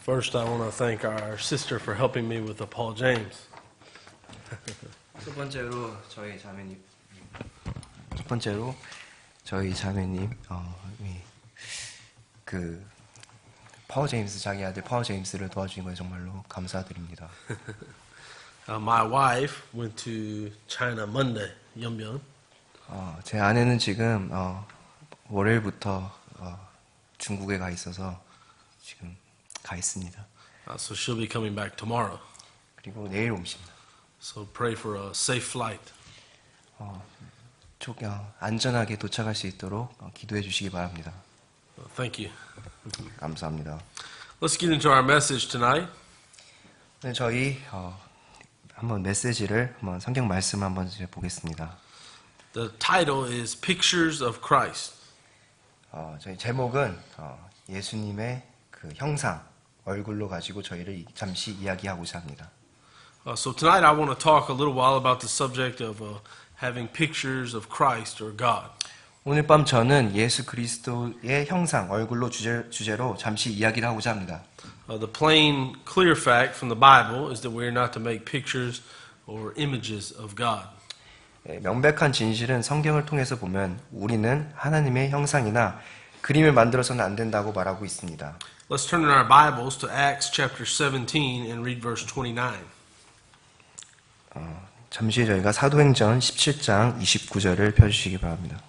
First, I want to thank our sister for helping me with the Paul James. 첫 번째로 저희 자매님 그 파워 제임스 자기 아들 파워 제임스를 도와주신 거에 정말로 감사드립니다. My wife went to China Monday, 연변. 제 아내는 지금 월요일부터 중국에 가 있어서 지금 가 있습니다. So she'll be coming back tomorrow. 그리고 내일 옵니다. So pray for a safe flight. 안전하게 도착할 수 있도록 기도해 주시기 바랍니다. Thank you. 감사합니다. Let's get into our message tonight. 네, 저희 한번 메시지를 성경 말씀 한번 보겠습니다. The title is Pictures of Christ. 저희 제목은 예수님의 그 형상 얼굴로 가지고 저희를 잠시 이야기하고자 합니다. So tonight I want to talk a little while about the subject of having pictures of Christ or God. 오늘 밤 저는 예수 그리스도의 형상 얼굴로 주제로 잠시 이야기를 하고자 합니다. The plain, clear fact from the Bible is that we are not to make pictures or images of God. 명백한 진실은 성경을 통해서 보면 우리는 하나님의 형상이나 그림을 만들어서는 안 된다고 말하고 있습니다. Let's turn in our Bibles to Acts chapter 17 and read verse 29. 잠시 저희가 사도행전 17장 29절을 펴주시기 바랍니다.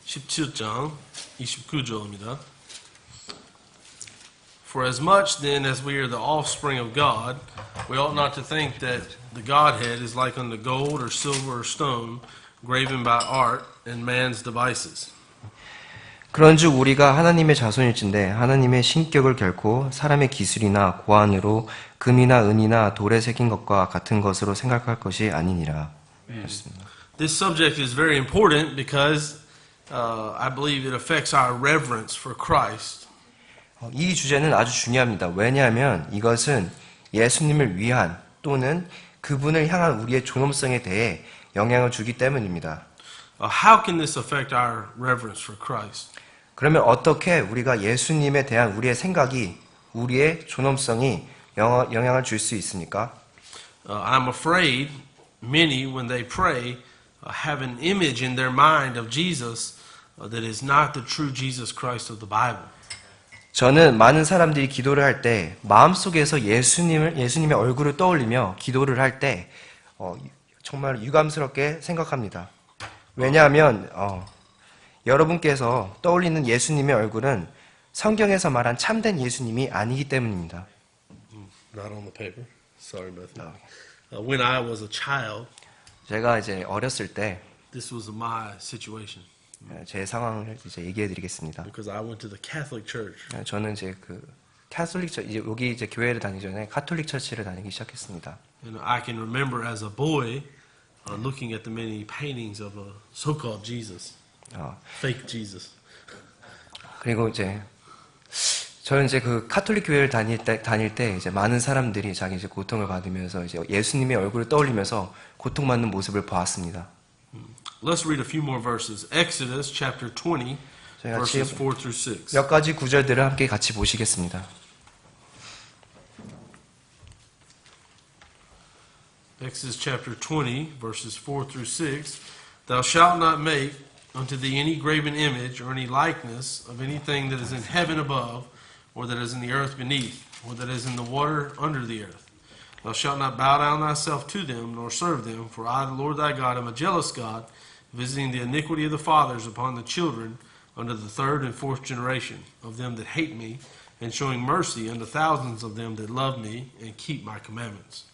(17장 29절입니다) For as much then as we are the offspring of God, we ought not to think that the Godhead is like unto gold or silver or stone, graven by art and man's devices. 그런즉 우리가 하나님의 자손일진데 하나님의 신격을 결코 사람의 기술이나 고안으로 금이나 은이나 돌에 새긴 것과 같은 것으로 생각할 것이 아니니라. This subject is very important because I believe it affects our reverence for Christ. 이 주제는 아주 중요합니다. 왜냐하면 이것은 예수님을 위한 또는 그분을 향한 우리의 존엄성에 대해 영향을 주기 때문입니다. How can this affect our reverence for Christ? 그러면 어떻게 우리가 예수님에 대한 우리의 생각이 우리의 존엄성이 영향을 줄 수 있습니까? I'm afraid many when they pray have an image in their mind of Jesus that is not the true Jesus Christ of the Bible. 저는 많은 사람들이 기도를 할 때 마음속에서 예수님의 얼굴을 떠올리며 기도를 할 때 정말 유감스럽게 생각합니다. 왜냐하면 여러분께서 떠올리는 예수님의 얼굴은 성경에서 말한 참된 예수님이 아니기 때문입니다. Not on the paper. Sorry about that. When I was a child, 제가 이제 어렸을 때 this was my situation. 제 상황을 이제 얘기해 드리겠습니다. Because I went to the Catholic Church. 저는 이제 그 카톨릭 이제 여기 이제 교회를 다니기 전에 카톨릭 처치를 다니기 시작했습니다. And I can remember as a boy looking at the many paintings of a so-called Jesus, fake Jesus. 그리고 이제 저는 이제 그 카톨릭 교회를 다닐 때 이제 많은 사람들이 자기 이제 고통을 받으면서 이제 예수님의 얼굴을 떠올리면서 고통받는 모습을 보았습니다. Let's read a few more verses. Exodus chapter 20, verses 4 through 6. 몇 가지 구절들을 함께 같이 보시겠습니다. Exodus chapter 20, verses 4 through 6. Thou shalt not make unto thee any graven image or any likeness of anything that is in heaven above, or that is in the earth beneath, or that is in the water under the earth. Thou shalt not bow down thyself to them, nor serve them, for I, the Lord thy God, am a jealous God, visiting the iniquity of the fathers upon the children unto the third and fourth generation of them that hate me, and showing mercy unto thousands of them that love me and keep my commandments.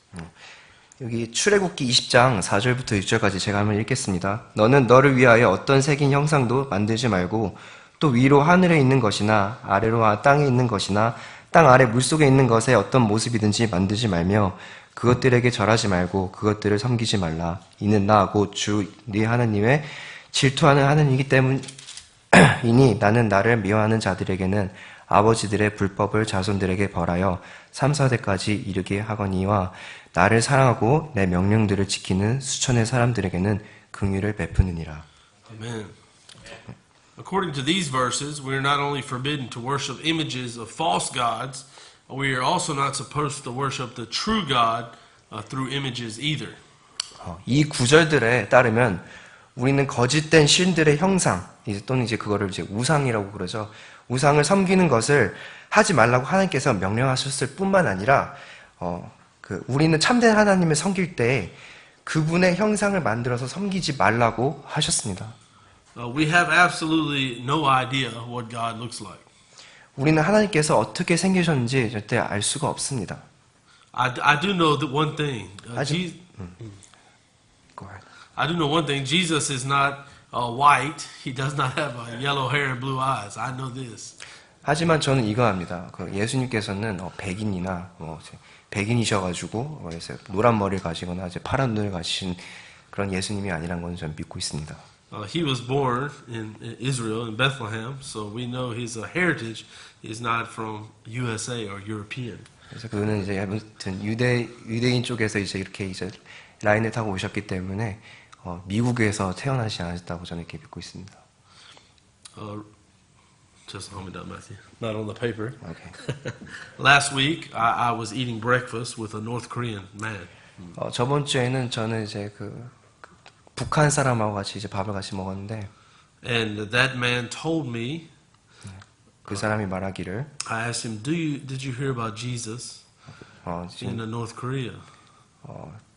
여기 출애굽기 20장 4절부터 6절까지 제가 한번 읽겠습니다. 너는 너를 위하여 어떤 새긴 형상도 만들지 말고 또 위로 하늘에 있는 것이나 아래로 땅에 있는 것이나 땅 아래 물속에 있는 것에 어떤 모습이든지 만들지 말며 그것들에게 절하지 말고 그것들을 섬기지 말라. 이는 나 곧 주 네 하나님의 질투하는 하나님이기 때문이니 나는 나를 미워하는 자들에게는 아버지들의 불법을 자손들에게 벌하여 3, 4대까지 이르게 하거니와 나를 사랑하고 내 명령들을 지키는 수천의 사람들에게는 긍휼을 베푸느니라. Amen. According to these verses, we are not only forbidden to worship images of false gods, we are also not supposed to worship the true God through images either. 이 구절들에 따르면 우리는 거짓된 신들의 형상, 또는 이제 그거를 이제 우상이라고 그러죠. 우상을 섬기는 것을 하지 말라고 하나님께서 명령하셨을 뿐만 아니라, 우리는 참된 하나님을 섬길 때 그분의 형상을 만들어서 섬기지 말라고 하셨습니다. We have absolutely no idea what God looks like. 우리는 하나님께서 어떻게 생기셨는지 절대 알 수가 없습니다. I do know that one thing. I do know one thing. Jesus is not white. He does not have yellow hair and blue eyes. I know this. 하지만 저는 이거 압니다. 예수님께서는 백인이나 백인이셔가지고 이제 노란 머리를 가지거나 이제 파란 눈을 가지신 그런 예수님이 아니라는 건 저는 믿고 있습니다. He was born in Israel, in Bethlehem, so we know his heritage is not from USA or European. 그래서 그는 이제 아무튼 유대인 쪽에서 이제 이렇게 이제 라인을 타고 오셨기 때문에 미국에서 태어나지 않았다고 저는 이렇게 믿고 있습니다. Just hold me down, Matthew. Not on the paper. Okay. Last week, I was eating breakfast with a North Korean man. 저번 주에는 저는 이제 북한 사람하고 같이 이제 밥을 같이 먹었는데, And that man told me, 그 사람이 말하기를, I asked him, did you hear about Jesus in North Korea?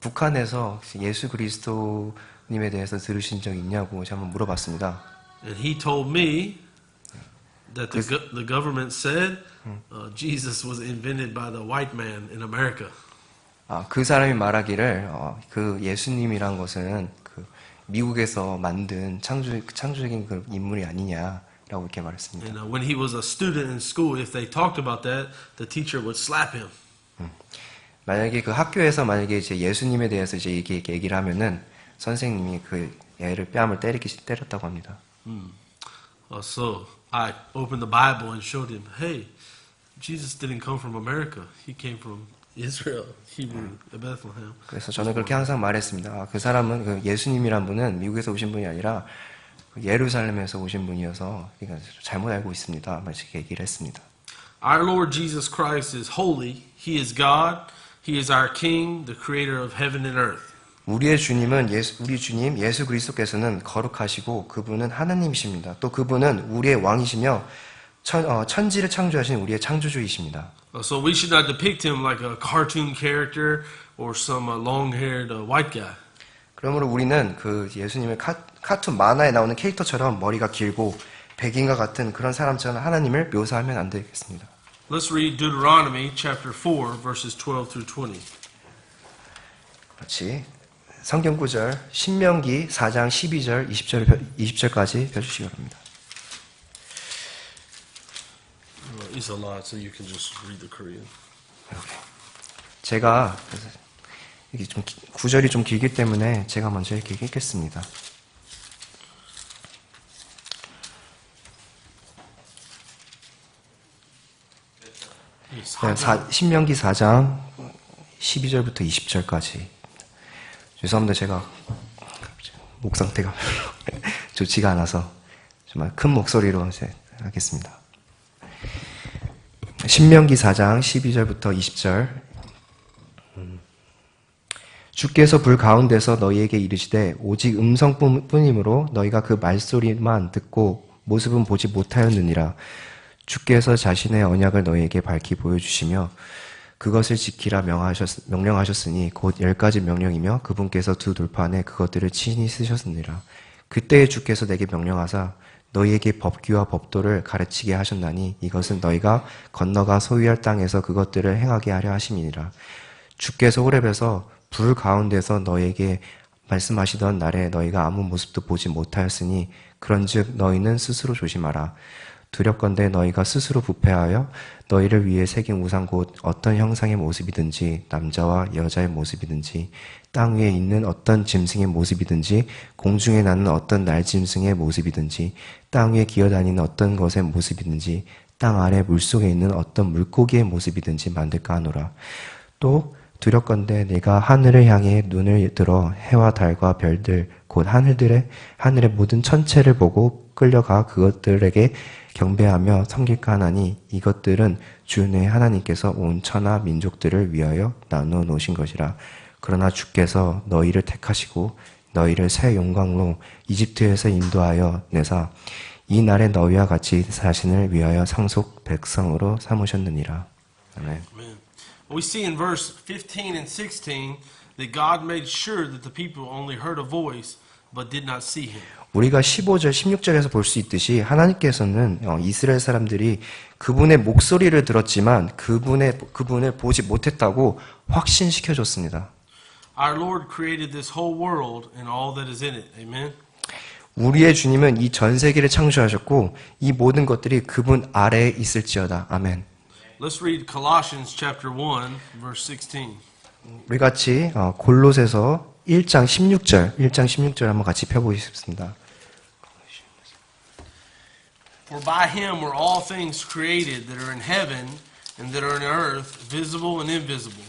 북한에서 예수 그리스도님에 대해서 들으신 적 있냐고 제가 한번 물어봤습니다. And he told me that the government said Jesus was invented by the white man in America. 그 사람이 말하기를 그 예수님이란 것은 미국에서 만든 창조적인 그 인물이 아니냐라고 이렇게 말했습니다. And when he was a student in school, if they talked about that, the teacher would slap him. 만약에 그 학교에서 만약에 이제 예수님에 대해서 이제 얘기를 하면은 선생님이 그 애를 뺨을 때렸다고 합니다. So I opened the Bible and showed him, hey, Jesus didn't come from America. He came from Israel, Hebrew, Bethlehem. 그래서 저는 그렇게 항상 말했습니다. 그 사람은 그 예수님이란 분은 미국에서 오신 분이 아니라 예루살렘에서 오신 분이어서 그러니까 잘못 알고 있습니다. 이렇게 얘기를 했습니다. Our Lord Jesus Christ is holy. He is God. He is our King, the creator of heaven and earth. 우리의 주님은 우리 주님 예수 그리스도께서는 거룩하시고 그분은 하나님이십니다. 또 그분은 우리의 왕이시며 천지를 창조하신 우리의 창조주이십니다. So we should not depict him like a cartoon character or some long-haired white guy. 그러므로 우리는 그 예수님을 카툰 만화에 나오는 캐릭터처럼 머리가 길고 백인과 같은 그런 사람처럼 하나님을 묘사하면 안 되겠습니다. Let's read Deuteronomy chapter 4 verses 12 through 20. 같이 성경 구절 신명기 4장 12절 20절까지 펴주시기 바랍니다. It's a lot, so you can just read the Korean. 제가 이게 좀 구절이 좀 길기 때문에 제가 먼저 이렇게 읽겠습니다. 신명기 4장 12절부터 20절까지. 죄송합니다. 제가 목 상태가 좋지가 않아서 정말 큰 목소리로 이제 하겠습니다. 신명기 4장 12절부터 20절. 주께서 불 가운데서 너희에게 이르시되 오직 음성뿐이므로 너희가 그 말소리만 듣고 모습은 보지 못하였느니라. 주께서 자신의 언약을 너희에게 밝히 보여주시며 그것을 지키라 명령하셨으니 곧 10가지 명령이며 그분께서 두 돌판에 그것들을 친히 쓰셨느니라. 그때에 주께서 내게 명령하사 너희에게 법규와 법도를 가르치게 하셨나니 이것은 너희가 건너가 소유할 땅에서 그것들을 행하게 하려 하심이니라. 주께서 호렙에서 불 가운데서 너희에게 말씀하시던 날에 너희가 아무 모습도 보지 못하였으니 그런즉 너희는 스스로 조심하라. 두렵건대 너희가 스스로 부패하여 너희를 위해 새긴 우상 곧 어떤 형상의 모습이든지 남자와 여자의 모습이든지 땅 위에 있는 어떤 짐승의 모습이든지 공중에 나는 어떤 날짐승의 모습이든지 땅 위에 기어다니는 어떤 것의 모습이든지 땅 아래 물속에 있는 어떤 물고기의 모습이든지 만들까 하노라. 또 두렵건대 네가 하늘을 향해 눈을 들어 해와 달과 별들 곧 하늘의 모든 천체를 보고 끌려가 그것들에게 경배하며 섬길까 하나니 이것들은 주 내 하나님께서 온 천하 민족들을 위하여 나누어 놓으신 것이라. 그러나 주께서 너희를 택하시고 너희를 새 영광로 이집트에서 인도하여 내사 이 날에 너희와 같이 자신을 위하여 상속 백성으로 삼으셨느니라. 아멘. Amen. We see in verse 15 and 16 that God made sure that the people only heard a voice but did not see him. 우리가 15절, 16절에서 볼 수 있듯이 하나님께서는 이스라엘 사람들이 그분의 목소리를 들었지만 그분을 보지 못했다고 확신시켜줬습니다. Our Lord created this whole world and all that is in it. Amen. 우리의 주님은 이 전 세계를 창조하셨고 이 모든 것들이 그분 아래에 있을지어다. 아멘. Let's read Colossians chapter 1 verse 16. 우리 같이 골로새서 1장 16절 한번 같이 펴보겠습니다. For by him were all things created that are in heaven and that are in earth, visible and invisible,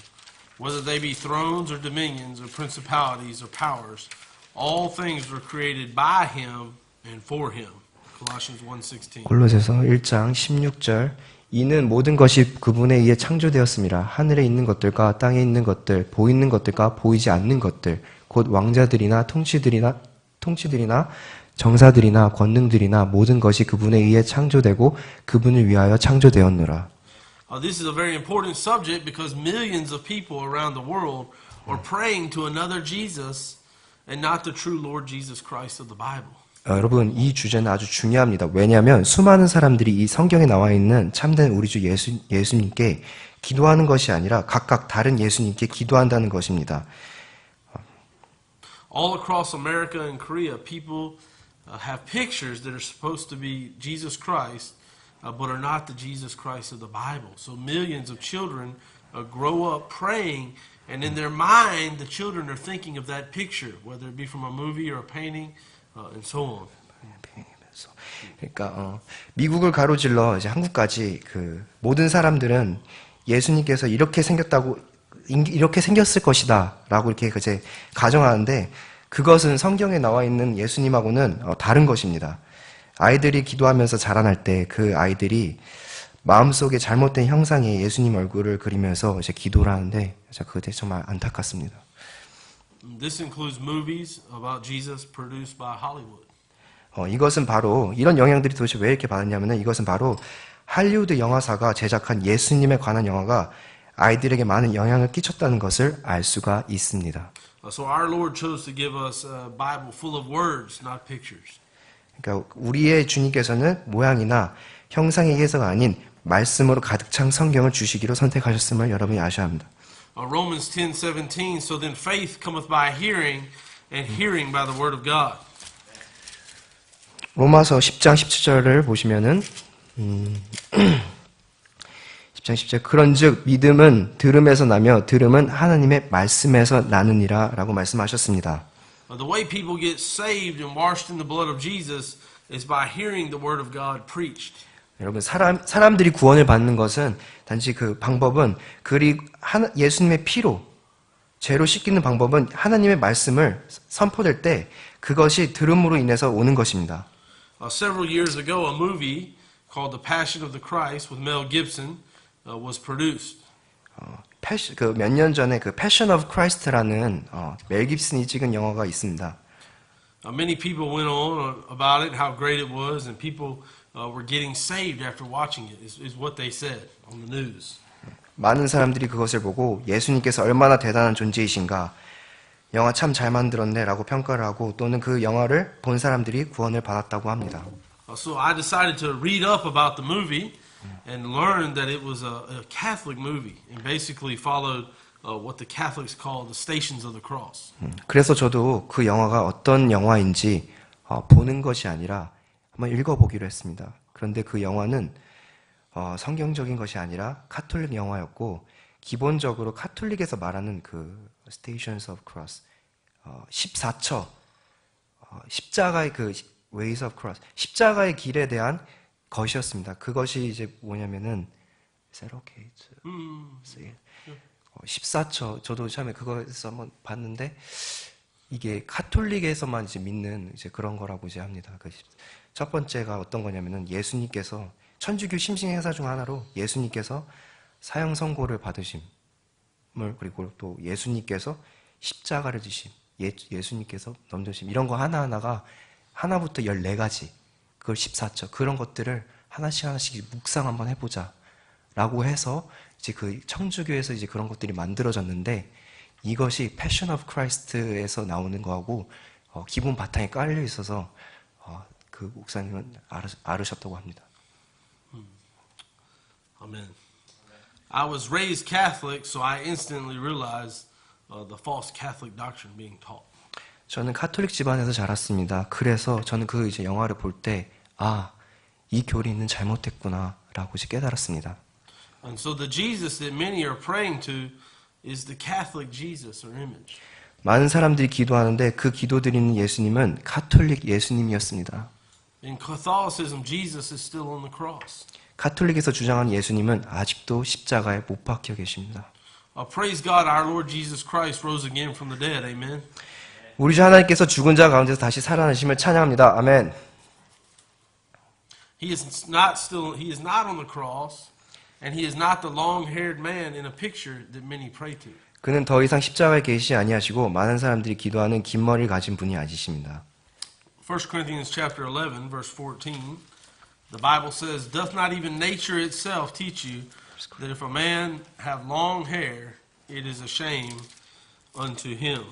whether they be thrones or dominions or principalities or powers. All things were created by him and for him. Colossians 1:16. 골로새서 1장 16절 이는 모든 것이 그분에 의해 창조되었습니다. 하늘에 있는 것들과 땅에 있는 것들, 보이는 것들과 보이지 않는 것들, 곧 왕자들이나 통치들이나 정사들이나 권능들이나 모든 것이 그분에 의해 창조되고 그분을 위하여 창조되었노라. This is a very important subject because millions of people around the world are praying to another Jesus and not the true Lord Jesus Christ of the Bible. 여러분 이 주제는 아주 중요합니다. 왜냐하면 수많은 사람들이 이 성경에 나와 있는 참된 우리 주 예수님께 기도하는 것이 아니라 각각 다른 예수님께 기도한다는 것입니다. All across America and Korea, people have pictures that are supposed to be Jesus Christ, but are not the Jesus Christ of the Bible. So millions of children grow up praying, and in their mind, the children are thinking of that picture, whether it be from a movie or a painting, and so on. 그러니까 미국을 가로질러 이제 한국까지 그 모든 사람들은 예수님께서 이렇게 생겼을 것이다라고 이렇게 이제 가정하는데 그것은 성경에 나와 있는 예수님하고는 다른 것입니다. 아이들이 기도하면서 자라날 때 그 아이들이 마음속에 잘못된 형상의 예수님 얼굴을 그리면서 이제 기도를 하는데 그게 정말 안타깝습니다. This includes movies about Jesus produced by Hollywood. 이것은 바로 이런 영향들이 도대체 왜 이렇게 받았냐면은 이것은 바로 할리우드 영화사가 제작한 예수님에 관한 영화가 아이들에게 많은 영향을 끼쳤다는 것을 알 수가 있습니다. So our Lord chose to give us a Bible full of words, not pictures. 그러니까 우리의 주님께서는 모양이나 형상의 해석 아닌 말씀으로 가득 찬 성경을 주시기로 선택하셨음을 여러분이 아셔야 합니다. Romans 10:17. So then faith cometh by hearing, and hearing by the word of God. 로마서 10장 17절을 보시면은 10장 10절 그런즉 믿음은 들음에서 나며 들음은 하나님의 말씀에서 나느니라 라고 말씀하셨습니다. The way people get saved and washed in the blood of Jesus is by hearing the word of God preached. 여러분 사람들이 구원을 받는 것은 단지 그 방법은 예수님의 피로 죄로 씻기는 방법은 하나님의 말씀을 선포될 때 그것이 들음으로 인해서 오는 것입니다. Several years ago, a movie called The Passion of the Christ with Mel Gibson was produced. 몇 년 전에 그 Passion of Christ라는 멜 깁슨이 찍은 영화가 있습니다. Many people went on about it, how great it was, and people were getting saved after watching it, is what they said on the news. 많은 사람들이 그것을 보고 예수님께서 얼마나 대단한 존재이신가, 영화 참 잘 만들었네 라고 평가를 하고 또는 그 영화를 본 사람들이 구원을 받았다고 합니다. So I decided to read up about the movie and learned that it was a Catholic movie and basically followed what the Catholics call the Stations of the Cross. 그래서 저도 그 영화가 어떤 영화인지 보는 것이 아니라 한번 읽어보기로 했습니다. 그런데 그 영화는 성경적인 것이 아니라 카톨릭 영화였고 기본적으로 카톨릭에서 말하는 그 Stations of Cross 14처 십자가의 그 Ways of Cross 십자가의 길에 대한 것이었습니다. 그것이 이제 뭐냐면은 14처, 저도 처음에 그거에서 한번 봤는데, 이게 카톨릭에서만 이제 믿는 이제 그런 거라고 이제 합니다. 첫 번째가 어떤 거냐면은 예수님께서, 천주교 심신 행사 중 하나로 예수님께서 사형 선고를 받으심을, 그리고 또 예수님께서 십자가를 지심, 예수님께서 넘겨심, 이런 거 하나하나가 하나부터 14가지, 그걸 14처, 그런 것들을 하나씩 묵상 한번 해보자. 라고 해서 이제 그 청주교에서 이제 그런 것들이 만들어졌는데, 이것이 패션 오브 크라이스트에서 나오는 거하고 기본 바탕에 깔려 있어서 그 목사님은 알으셨다고 합니다. Amen. I was raised Catholic, so I instantly realized the false Catholic doctrine being taught. 저는 카톨릭 집안에서 자랐습니다. 그래서 저는 그 이제 영화를 볼 때, 이 교리는 잘못됐구나라고 이제 깨달았습니다. And so the Jesus that many are praying to is the Catholic Jesus or image. 많은 사람들이 기도하는데 그 기도드리는 예수님은 카톨릭 예수님이었습니다. In Catholicism, Jesus is still on the cross. 카톨릭에서 주장하는 예수님은 아직도 십자가에 못 박혀 계십니다. Praise God, our Lord Jesus Christ rose again from the dead. Amen. 우리 주 하나님께서 죽은 자 가운데서 다시 살아나심을 찬양합니다. 아멘. He is not on the cross, and he is not the long-haired man in a picture that many pray to. 그는 더 이상 십자가에 계시지 아니하시고 많은 사람들이 기도하는 긴 머리를 가진 분이 아니십니다. 1 Corinthians chapter 11, verse 14, the Bible says, "Doth not even nature itself teach you that if a man have long hair, it is a shame unto him?"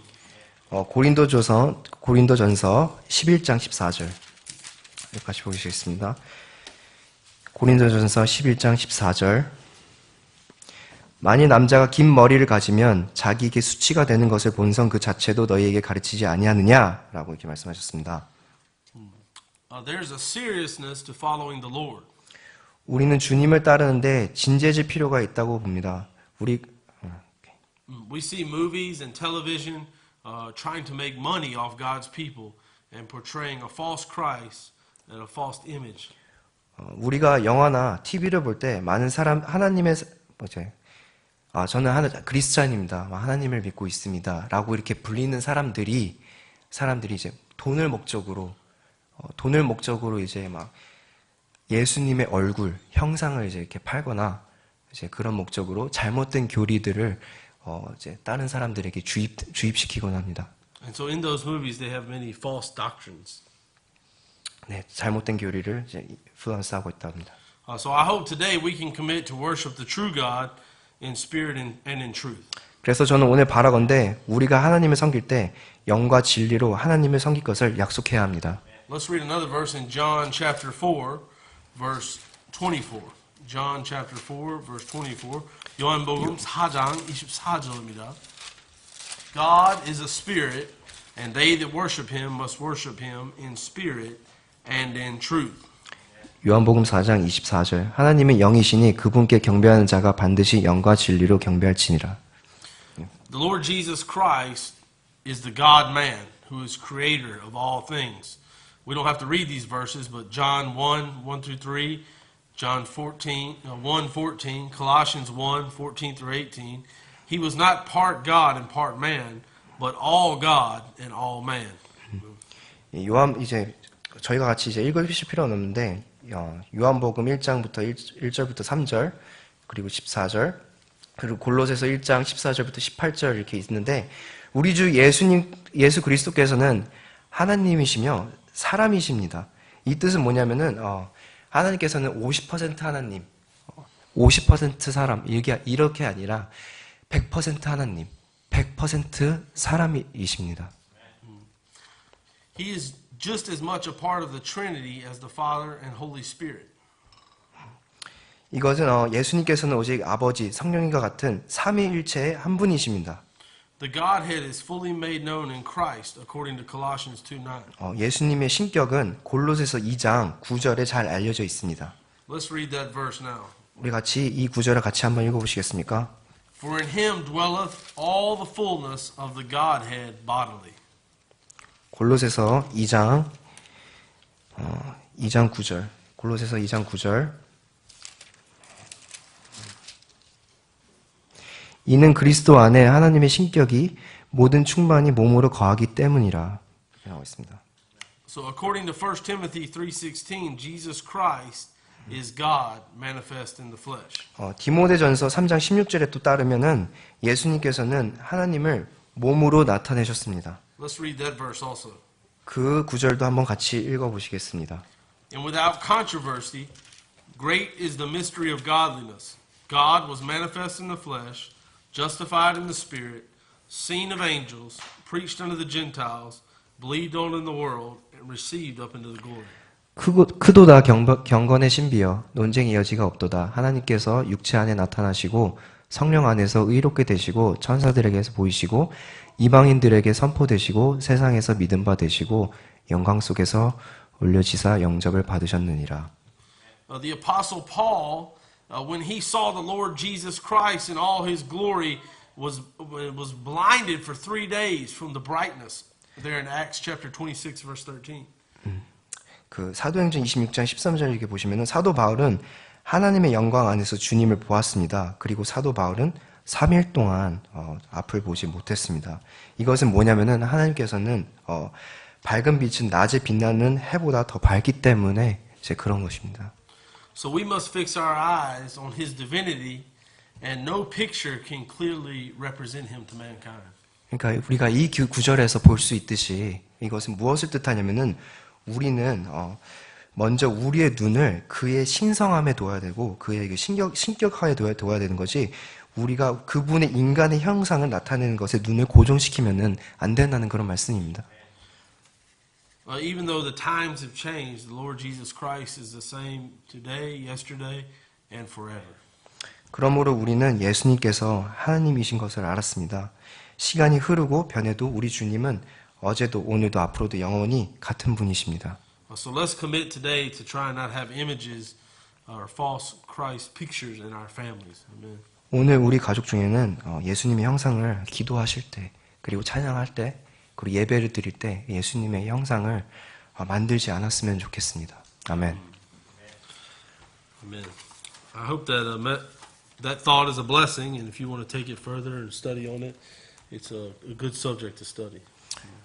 고린도전서 11장 14절 여기까지 보시겠습니다. 고린도전서 11장 14절 만일 남자가 긴 머리를 가지면 자기에게 수치가 되는 것을 본성 그 자체도 너희에게 가르치지 아니하느냐라고 이렇게 말씀하셨습니다. There's a seriousness to following the Lord. 우리는 주님을 따르는데 진지해질 필요가 있다고 봅니다. We see movies and television trying to make money off God's people and portraying a false Christ and a false image. 우리가 영화나 TV를 볼 때 많은 사람 하나님의 저는 크리스찬입니다. 하나님을 믿고 있습니다.라고 이렇게 불리는 사람들이 이제 돈을 목적으로 이제 막 예수님의 얼굴, 형상을 이제 이렇게 팔거나 이제 그런 목적으로 잘못된 교리들을 이제 다른 사람들에게 주입시키곤 합니다. And so in those movies they have many false doctrines. 네, 잘못된 교리를 이제 인플루언스하고 있다 합니다. So I hope today we can commit to worship the true God in spirit and in truth. 그래서 저는 오늘 바라건대 우리가 하나님을 섬길 때 영과 진리로 하나님을 섬길 것을 약속해야 합니다. Let's read another verse in John chapter 4, verse 24. John chapter 4, verse 24. 요한복음 4장 24절입니다. God is a spirit, and they that worship him must worship him in spirit and in truth. 요한복음 4장 24절 하나님은 영이시니 그분께 경배하는 자가 반드시 영과 진리로 경배할지니라. The Lord Jesus Christ is the God-man who is creator of all things. We don't have to read these verses, but John 1, 1 through 3, John 1:14, Colossians 1:14 through 18. He was not part God and part man, but all God and all man. 이제 저희가 같이 이제 읽으실 필요는 없는데 요한복음 1장부터 1절부터 3절 그리고 14절 그리고 골로새서 1장 14절부터 18절 이렇게 있는데 우리 주 예수 그리스도께서는 하나님이시며 사람이십니다. 이 뜻은 뭐냐면은 하나님께서는 50% 하나님, 50% 사람 이렇게 아니라 100% 하나님, 100% 사람이십니다. He is just as much a part of the Trinity as the Father and Holy Spirit. 이것은 예수님께서는 오직 아버지, 성령님과 같은 삼위일체의 한 분이십니다. The Godhead is fully made known in Christ, according to Colossians 2:9. 예수님의 신격은 골로새서 2장 9절에 잘 알려져 있습니다. Let's read that verse now. 우리 같이 이 구절을 같이 한번 읽어보시겠습니까? For in him dwelleth all the fullness of the Godhead bodily. 골로새서 2장 9절. 골로새서 2장 9절. 이는 그리스도 안에 하나님의 신격이 모든 충만이 몸으로 거하기 때문이라. 이렇게 나와 있습니다. So according to 1 Timothy 3:16, Jesus Christ is God manifest in the flesh. 디모데전서 3장 16절에 또 따르면은 예수님께서는 하나님을 몸으로 나타내셨습니다. Let's read that verse also. 그 구절도 한번 같이 읽어보시겠습니다. And without controversy, great is the mystery of godliness. God was manifest in the flesh, justified in the spirit, seen of angels, preached unto the Gentiles, believed on in the world, and received up into the glory. 크도다 경건의 신비여 논쟁의 여지가 없도다. 하나님께서 육체 안에 나타나시고 성령 안에서 의롭게 되시고 천사들에게서 보이시고 이방인들에게 선포되시고 세상에서 믿음 바 되시고 영광 속에서 올려지사 영접을 받으셨느니라. The Apostle Paul, when he saw the Lord Jesus Christ in all his glory, was blinded for 3 days from the brightness. There in Acts chapter 26, verse 13. 그 사도행전 26장 13절 이렇게 보시면은 사도 바울은 하나님의 영광 안에서 주님을 보았습니다. 그리고 사도 바울은 3일 동안 앞을 보지 못했습니다. 이것은 뭐냐면은 하나님께서는 밝은 빛은 낮에 빛나는 해보다 더 밝기 때문에 이제 그런 것입니다. So we must fix our eyes on his divinity, and no picture can clearly represent him to mankind. 그러니까 우리가 이 구절에서 볼 수 있듯이 이것은 무엇을 뜻하냐면은 우리는 먼저 우리의 눈을 그의 신성함에 둬야 되고 그의 신격화에 둬야 되는 거지 우리가 그분의 인간의 형상을 나타내는 것에 눈을 고정시키면은 안 된다는 그런 말씀입니다. Even though the times have changed, the Lord Jesus Christ is the same today, yesterday, and forever. 그러므로 우리는 예수님께서 하나님이신 것을 알았습니다. 시간이 흐르고 변해도 우리 주님은 어제도 오늘도 앞으로도 영원히 같은 분이십니다. So let's commit today to try not have images or false Christ pictures in our families. Amen. 오늘 우리 가족 중에는 예수님의 형상을 기도하실 때 그리고 찬양할 때 그리고 예배를 드릴 때 예수님의 형상을 만들지 않았으면 좋겠습니다. 아멘. Amen. I hope that that thought is a blessing, and if you want to take it further and study on it, it's a good subject to study.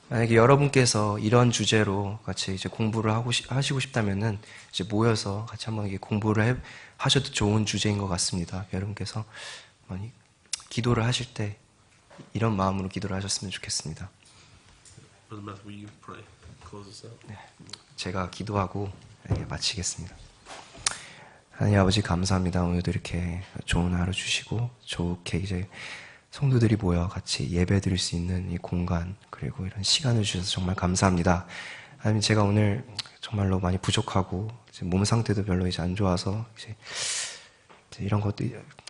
만약에 여러분께서 이런 주제로 같이 이제 공부를 하시고 싶다면은 이제 모여서 같이 한번 이게 공부를 하셔도 좋은 주제인 것 같습니다. 여러분께서 많이 기도를 하실 때 이런 마음으로 기도를 하셨으면 좋겠습니다. Brother Matthew, will you pray? Close this out. 네, 제가 기도하고 마치겠습니다. 하나님 아버지 감사합니다. 오늘도 이렇게 좋은 하루 주시고 좋게 이제 성도들이 모여 같이 예배 드릴 수 있는 이 공간 그리고 이런 시간을 주셔서 정말 감사합니다. 하나님 제가 오늘 정말로 많이 부족하고 이제 몸 상태도 별로 이제 안 좋아서 이제 이런 것도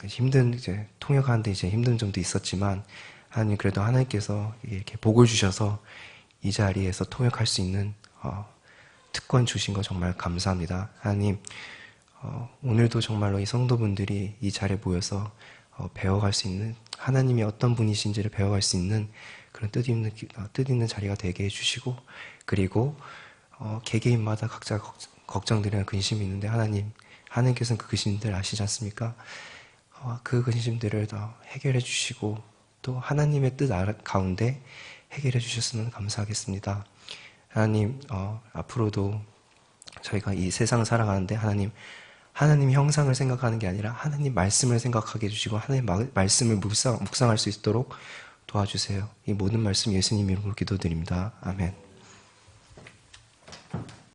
힘든 이제 통역하는데 이제 힘든 점도 있었지만 하나님 그래도 하나님께서 이렇게 복을 주셔서 이 자리에서 통역할 수 있는 특권 주신 거 정말 감사합니다. 하나님 오늘도 정말로 이 성도분들이 이 자리에 모여서 배워갈 수 있는 하나님이 어떤 분이신지를 배워갈 수 있는 그런 뜻있는 자리가 되게 해주시고 그리고 개개인마다 각자 걱정들이나 근심이 있는데 하나님께서는 그 근심들 아시지 않습니까? 그 근심들을 다 해결해 주시고 또 하나님의 뜻 가운데 해결해 주셨으면 감사하겠습니다. 하나님 앞으로도 저희가 이 세상을 살아가는데 하나님 형상을 생각하는 게 아니라 하나님 말씀을 생각하게 해주시고 하나님 말씀을 묵상할 수 있도록 도와주세요. 이 모든 말씀 예수님 이름으로 기도드립니다. 아멘.